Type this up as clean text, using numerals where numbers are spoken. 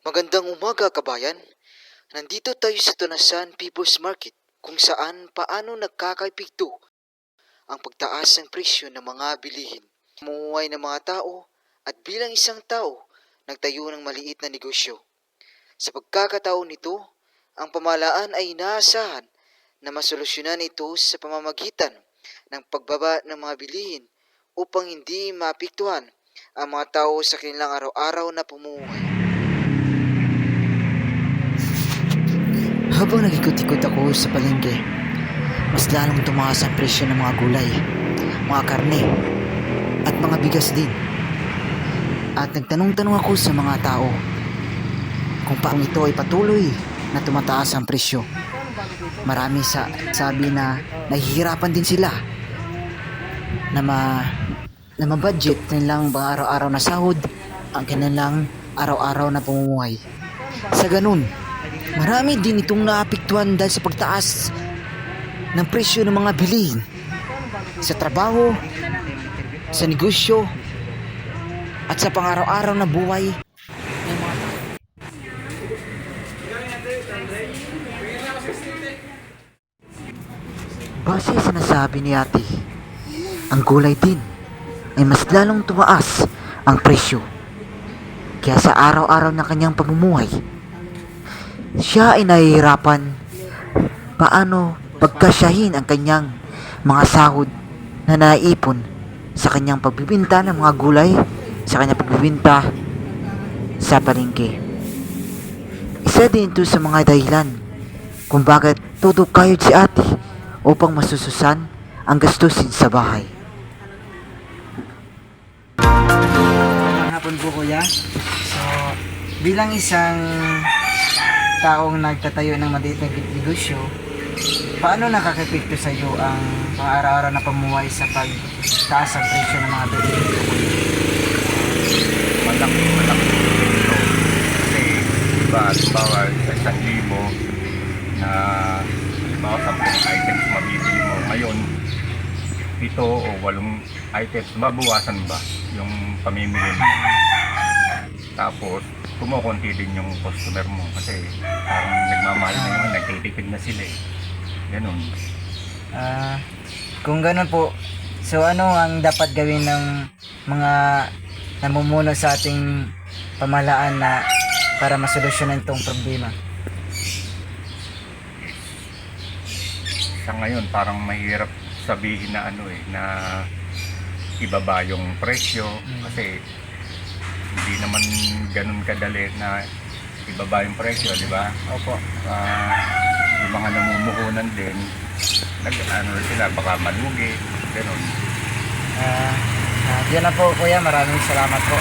Magandang umaga, kabayan. Nandito tayo sa Tunasan People's Market kung saan paano nagkakaipigto ang pagtaas ng presyo ng mga bilihin. Mamumuhay ng mga tao at bilang isang tao, nagtayo ng maliit na negosyo. Sa pagkakataon nito, ang pamahalaan ay inaasahan na masolusyonan ito sa pamamagitan ng pagbaba ng mga bilihin upang hindi maapektuhan ang mga tao sa kanilang araw-araw na pamumuhay. Habang nag-ikot-ikot ako sa palengke, mas lalong tumaas ang presyo ng mga gulay, mga karne, at mga bigas din. At nagtanong-tanong ako sa mga tao kung paano ito ay patuloy na tumataas ang presyo. Marami sabi na nahihirapan din sila na ma-budget nilang mga araw-araw na sahod ang kanilang araw-araw na pamumuhay. Sa ganun, marami din itong naapektuhan dahil sa pagtaas ng presyo ng mga bilihin sa trabaho, sa negosyo, at sa pang-araw-araw na buhay ng mga tao. Base sa nasabi ni ate, ang gulay din ay mas lalong tumaas ang presyo. Kaya sa araw-araw na kanyang pamumuhay, siya ay nahihirapan paano pagkasyahin ang kanyang mga sahod na naipon sa kanyang pagbibinta ng mga gulay, sa kanyang pagbibinta sa palengke. Isa din ito sa mga dahilan kung bakit todo kayod si ate upang masususan ang gastusin sa bahay. Magandang hapon po, kuya. So, bilang isang taong nagtatayo ng maliit na negosyo, paano nakakapekto sa iyo ang pang-araw-araw na pamuhay sa pagtaas ng presyo ng mga bilihin? Malaki ito. Kasi, diba, halimbawa, sa 1,000 na, halimbawa, 10 items mabibili mo. Ngayon, 7 o 8 items, mabawasan ba yung pamimili mo? Tapos, kumukunti din yung customer mo kasi parang nagmamahal na yun, nagtitipid na sila eh. Ganun. Kung ganun po, so ano ang dapat gawin ng mga namumuno sa ating pamahalaan na para masolusyonan itong problema? Sa ngayon, parang mahirap sabihin na na ibaba yung presyo kasi hindi naman ganun kadali na ibaba yung presyo, di ba? Opo. Yung mga namumuhunan din, sila, baka malugi, ganun. Diyan na po, kuya. Maraming salamat po.